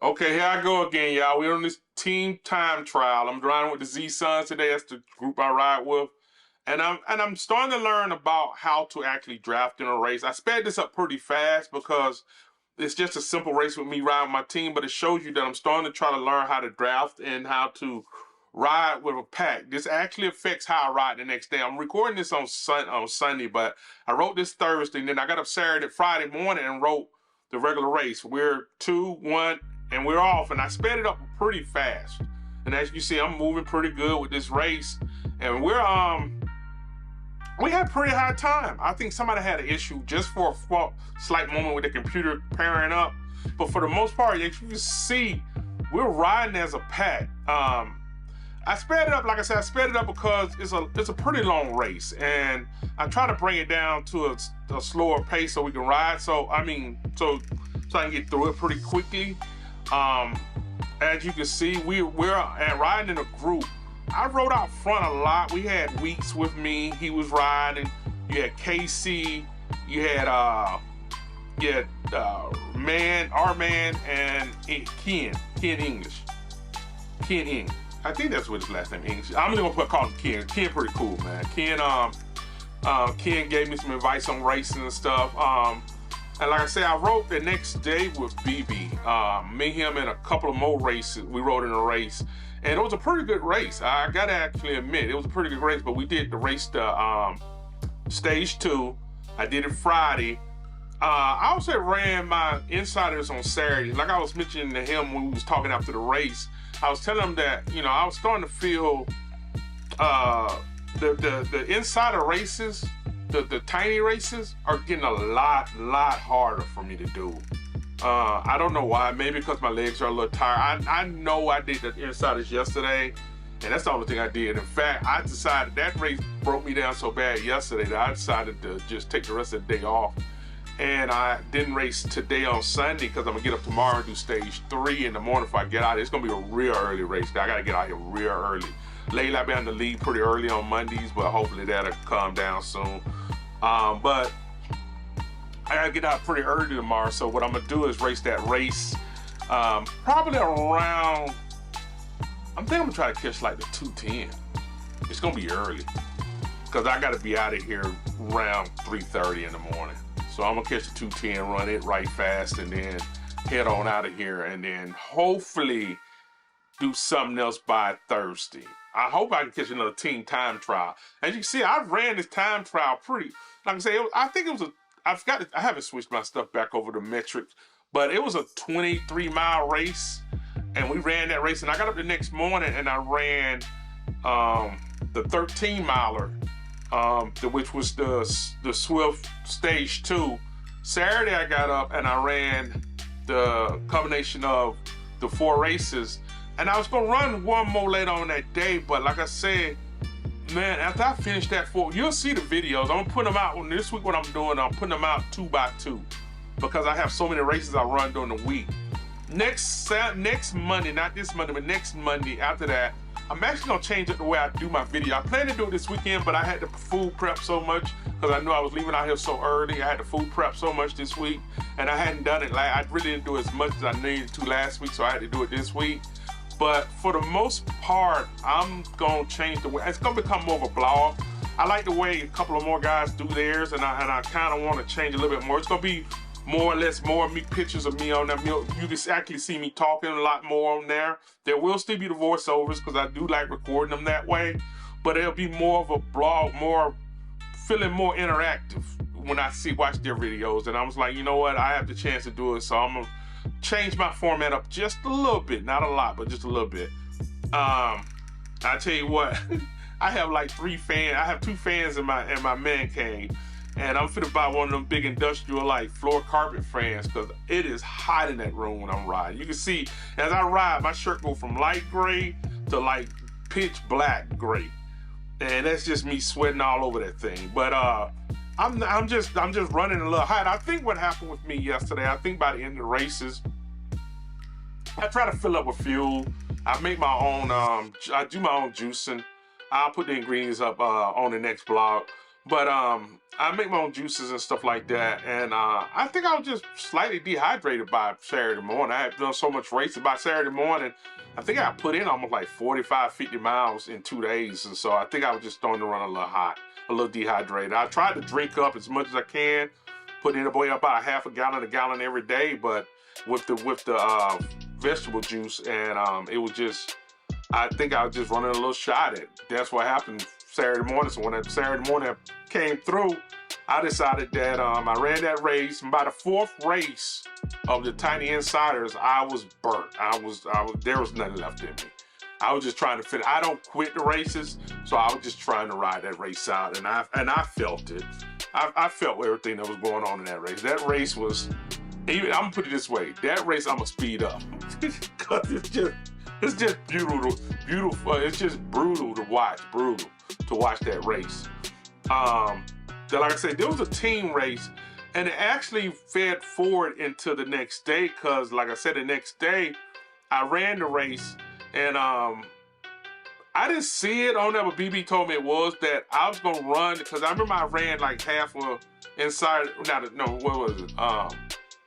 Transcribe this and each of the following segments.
Okay, here I go again, y'all. We're on this team time trial. I'm riding with the Z Sons today. That's the group I ride with. And I'm starting to learn about how to actually draft in a race. I sped this up pretty fast because it's just a simple race with me riding my team, but it shows you that I'm starting to try to learn how to draft and how to ride with a pack. This actually affects how I ride the next day. I'm recording this on Sunday, but I wrote this Thursday, and then I got up Friday morning and wrote the regular race. We're 2, 1, and we're off, and I sped it up pretty fast. And as you see, I'm moving pretty good with this race, and we had pretty high time. I think somebody had an issue just for a slight moment with the computer pairing up, but for the most part, as you can see, we're riding as a pack. I sped it up, like I said, I sped it up because it's a pretty long race, and I try to bring it down to a slower pace so we can ride. So I can get through it pretty quickly. As you can see, we're riding in a group. I rode out front a lot. We had Weeks with me. He was riding. You had Casey. You had our man, and Ken English. Ken English. I think that's what his last name is. I'm just gonna call him Ken. Ken pretty cool, man. Ken gave me some advice on racing and stuff. And like I said, I rode the next day with BB. Me, him, and a couple of more races. We rode in a race, and it was a pretty good race. I gotta actually admit, it was a pretty good race. But we did the race stage 2. I did it Friday. I also ran my insiders on Saturday. Like I was mentioning to him when we was talking after the race, I was telling him that, you know, I was starting to feel the insider races, the tiny races are getting a lot harder for me to do. I don't know why. Maybe because my legs are a little tired. I know I did the insiders yesterday, and that's the only thing I did. In fact, I decided that race broke me down so bad yesterday that I decided to just take the rest of the day off. And I didn't race today on Sunday because I'm gonna get up tomorrow and do stage 3 in the morning if I get out. It's gonna be a real early race. I gotta get out here real early. Lately I've been on the lead pretty early on Mondays, but hopefully that'll calm down soon. But I gotta get out pretty early tomorrow. So what I'm gonna do is race that race probably around, I'm gonna try to catch like the 2:10. It's gonna be early because I gotta be out of here around 3:30 in the morning. So I'm gonna catch the 2:10, run it right fast, and then head on out of here, and then hopefully do something else by Thursday. I hope I can catch another team time trial. As you can see, I ran this time trial pretty, like I say, I think it was I haven't switched my stuff back over to metrics, but it was a 23-mile race, and we ran that race, and I got up the next morning and I ran the 13-miler. Which was the Swift stage 2. Saturday I got up and I ran the combination of the 4 races, and I was gonna run one more later on that day, but like I said, man, after I finish that 4, you'll see the videos. I'm gonna put them out this week. What I'm doing, I'm putting them out 2 by 2 because I have so many races I run during the week. Next Monday, not this Monday, but next Monday after that, I'm actually gonna change up the way I do my video. I plan to do it this weekend, but I had to food prep so much because I knew I was leaving out here so early. I had to food prep so much this week, and I hadn't done it. Like, I really didn't do as much as I needed to last week, so I had to do it this week. But for the most part, I'm gonna change the way. It's gonna become more of a blog. I like the way a couple of more guys do theirs, and I kind of want to change a little bit more. It's gonna be more or less more pictures of me on there. You can actually see me talking a lot more on there. There will still be the voiceovers because I do like recording them that way, but it'll be more of a blog, feeling more interactive when I watch their videos. And I was like, you know what, I have the chance to do it, so I'm gonna change my format up just a little bit, not a lot, but just a little bit. I tell you what, I have like 3 fans. I have 2 fans in my man cave. And I'm finna buy one of them big industrial like floor carpet fans because it is hot in that room when I'm riding. You can see as I ride, my shirt go from light gray to like pitch black gray, and that's just me sweating all over that thing. But I'm just running a little hot. I think what happened with me yesterday, I think by the end of the races, I try to fill up with fuel. I make my own. I do my own juicing. I'll put the ingredients up on the next blog. But I make my own juices and stuff like that, and I think I was just slightly dehydrated by Saturday morning. I had done so much racing by Saturday morning. I think I put in almost like 45, 50 miles in 2 days, and so I think I was just starting to run a little hot, a little dehydrated. I tried to drink up as much as I can, put in about a half a gallon every day, but with the vegetable juice, and it was just, I think I was just running a little shot at it. That's what happened Saturday morning. So when that Saturday morning came through, I decided that I ran that race, and by the 4th race of the Tiny Insiders, I was burnt. There was nothing left in me. I was just trying to fit. I don't quit the races, so I was just trying to ride that race out, and I felt it. I felt everything that was going on in that race. That race was, I'm gonna put it this way, that race I'm gonna speed up because it's just beautiful. It's just brutal to watch. That race. Like I said, there was a team race, and it actually fed forward into the next day, because like I said, the next day I ran the race, and I didn't see it on there, but BB told me it was that I was gonna run, because I remember I ran like half of what was it?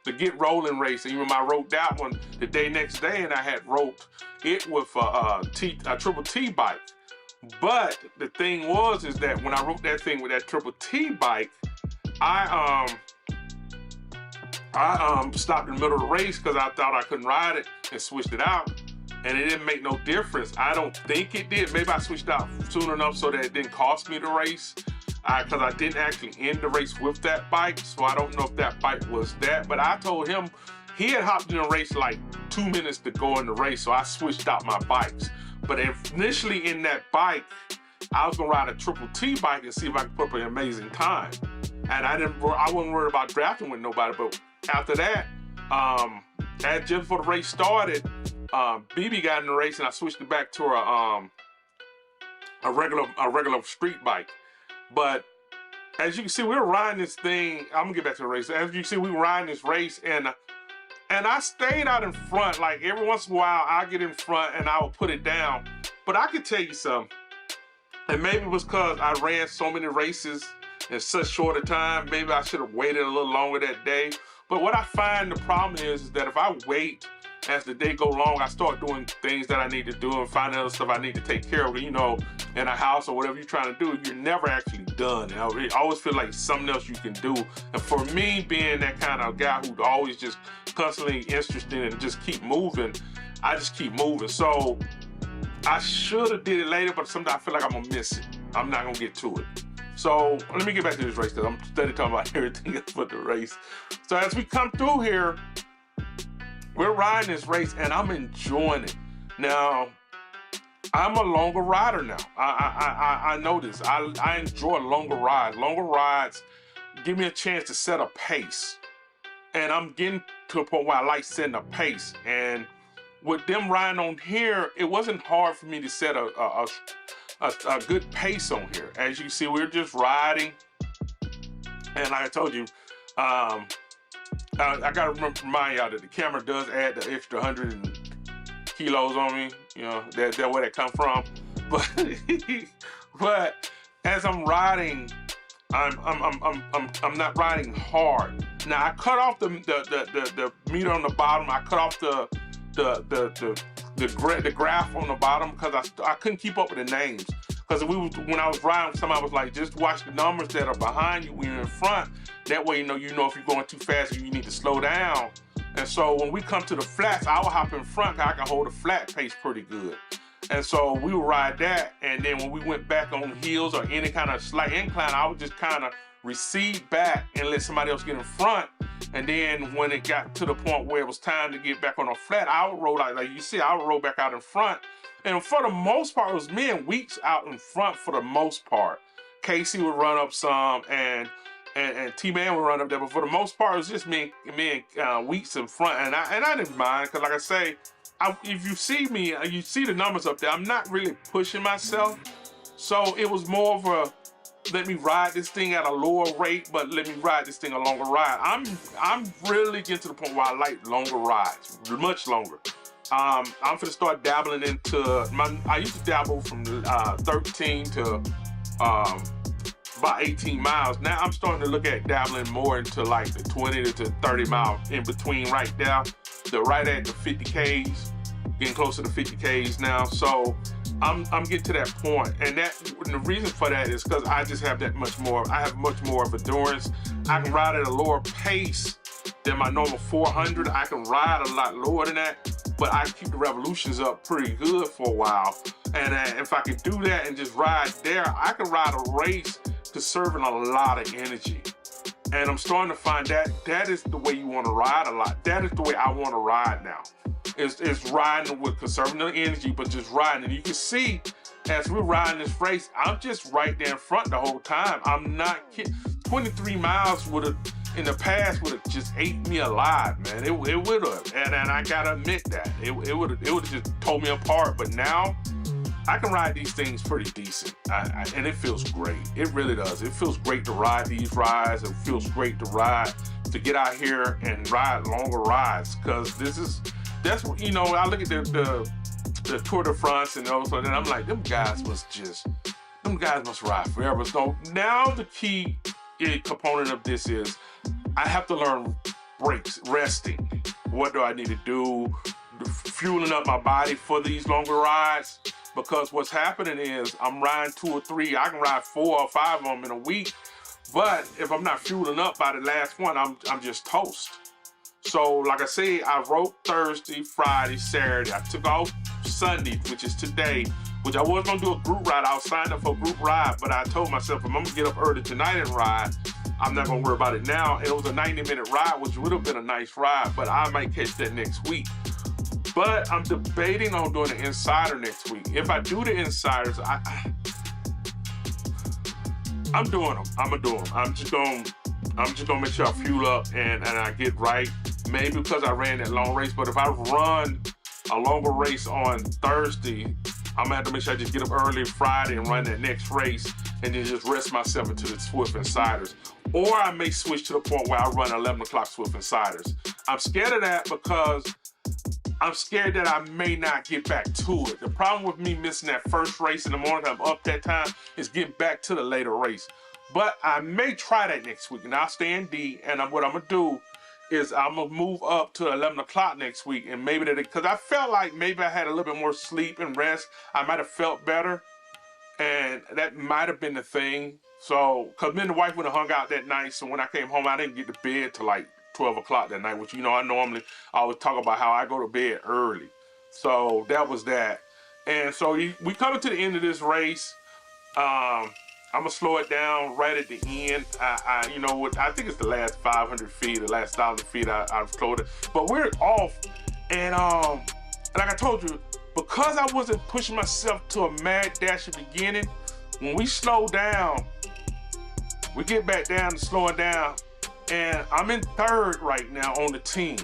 The Get Rolling race, and even I wrote that one the next day, and I had wrote it with a Triple T bike. But the thing is that when I wrote that thing with that Triple T bike, I stopped in the middle of the race because I thought I couldn't ride it and switched it out, and it didn't make no difference. I don't think it did. Maybe I switched out soon enough so that it didn't cost me the race, because I didn't actually end the race with that bike, so I don't know if that bike was that. But I told him he had hopped in the race like 2 minutes to go in the race, so I switched out my bikes. But initially in that bike, I was gonna ride a Triple T bike and see if I could put up an amazing time. And I wasn't worried about drafting with nobody. But after that, just before the race started, BB got in the race, and I switched it back to a regular street bike. But as you can see, we were riding this thing. I'm gonna get back to the race. As you can see, we were riding this race, and I stayed out in front. Like every once in a while, I get in front and I will put it down. But I can tell you something, and maybe it was because I ran so many races in such short a time. Maybe I should have waited a little longer that day. But what I find the problem is that if I wait as the day go long, I start doing things that I need to do and finding other stuff I need to take care of, in a house or whatever you're trying to do. You're never actually done. I always feel like something else you can do. And for me, being that kind of guy who's always just constantly interested and just keep moving, I just keep moving. So I should have did it later, but sometimes I feel like I'm gonna miss it. I'm not gonna get to it. So let me get back to this race, because I'm steady talking about everything else but the race. So as we come through here, we're riding this race, and I'm enjoying it. Now, I'm a longer rider now. I know this. I enjoy longer rides. Longer rides give me a chance to set a pace. And I'm getting to a point where I like setting a pace. And with them riding on here, it wasn't hard for me to set a good pace on here. As you can see, we're just riding. And like I told you, I gotta remind y'all that the camera does add the extra 100 kilos on me. That's where that come from. But as I'm riding, I'm not riding hard. Now I cut off the meter on the bottom. I cut off the graph on the bottom because I couldn't keep up with the names. Because when I was riding, somebody was like, just watch the numbers that are behind you when you're in front. That way, you know if you're going too fast or you need to slow down. And so when we come to the flats, I will hop in front because I can hold a flat pace pretty good. And so we would ride that. And then when we went back on hills or any kind of slight incline, I would just kind of recede back and let somebody else get in front. And then when it got to the point where it was time to get back on a flat, I would roll out, like you see, I would roll back out in front. And for the most part, it was me and Weeks out in front for the most part. Casey would run up some, and T-Man would run up there, but for the most part, it was just me and Weeks in front, and I didn't mind, because like I say, if you see me, you see the numbers up there, I'm not really pushing myself, so it was more of a, let me ride this thing at a lower rate, but let me ride this thing a longer ride. I'm really getting to the point where I like longer rides, much longer. I'm gonna start dabbling into I used to dabble from 13 to about 18 miles. Now I'm starting to look at dabbling more into like the 20 to 30 miles in between right now. They're right at the 50 Ks, getting closer to 50 Ks now. So I'm getting to that point, and the reason for that is because I just have that much more. I have much more of endurance. I can ride at a lower pace than my normal 400. I can ride a lot lower than that, but I keep the revolutions up pretty good for a while. And if I can do that and just ride there, I can ride a race conserving a lot of energy. And I'm starting to find that is the way you want to ride a lot. That is the way I want to ride now. It's riding with conserving the energy, but just riding. And you can see as we're riding this race, I'm just right there in front the whole time. I'm not kidding. 23 miles would have, in the past, would have just ate me alive, man. It would have, and I gotta admit that it would have just tore me apart. But now I can ride these things pretty decent, and it feels great. It really does. It feels great to ride these rides. It feels great to get out here and ride longer rides, because that's what, you know, I look at the Tour de France and those, and I'm like, them guys must ride forever. So now the key component of this is I have to learn breaks, resting. What do I need to do? Fueling up my body for these longer rides, because what's happening is I'm riding 2 or 3, I can ride 4 or 5 of them in a week, but if I'm not fueling up by the last one, I'm just toast. So like I say, I rode Thursday, Friday, Saturday. I took off Sunday, which is today, which I was gonna do a group ride. I was signed up for a group ride, but I told myself, if I'm gonna get up early tonight and ride, I'm not gonna worry about it now. And it was a 90-minute ride, which would have been a nice ride, but I might catch that next week. But I'm debating on doing the Insider next week. If I do the Insiders, I'm doing them. I'm gonna do them. I'm just gonna make sure I fuel up and I get right. Maybe because I ran that long race, but if I run a longer race on Thursday, I'm gonna have to make sure I just get up early Friday and run that next race, and then just rest myself into the Swift Insiders. Or I may switch to the point where I run 11 o'clock Swift Insiders. I'm scared of that because I'm scared that I may not get back to it. The problem with me missing that first race in the morning, I'm up that time, is getting back to the later race. But I may try that next week, and I'll stay in D, and what I'm gonna do is I'm gonna move up to 11 o'clock next week, and maybe that, because I felt like maybe I had a little bit more sleep and rest, I might have felt better, and that might have been the thing. So, because me and the wife would have hung out that night, so when I came home, I didn't get to bed till like 12 o'clock that night, which, you know, I always talk about how I go to bed early. So that was that. And so we coming to the end of this race. I'm gonna slow it down right at the end. You know what? I think it's the last 500 feet, the last 1,000 feet I've slowed it. But we're off, and like I told you, because I wasn't pushing myself to a mad dash at the beginning, when we slow down, we get back down to slowing down, and I'm in third right now on the team.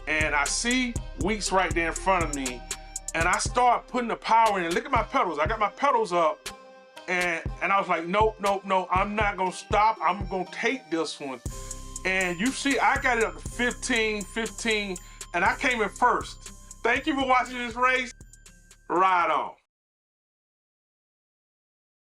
And I see Weeks right there in front of me, and I start putting the power in. Look at my pedals. I got my pedals up. And I was like, nope, I'm not gonna stop. I'm gonna take this one. And you see, I got it up to 15, and I came in first. Thank you for watching this race. Ride on.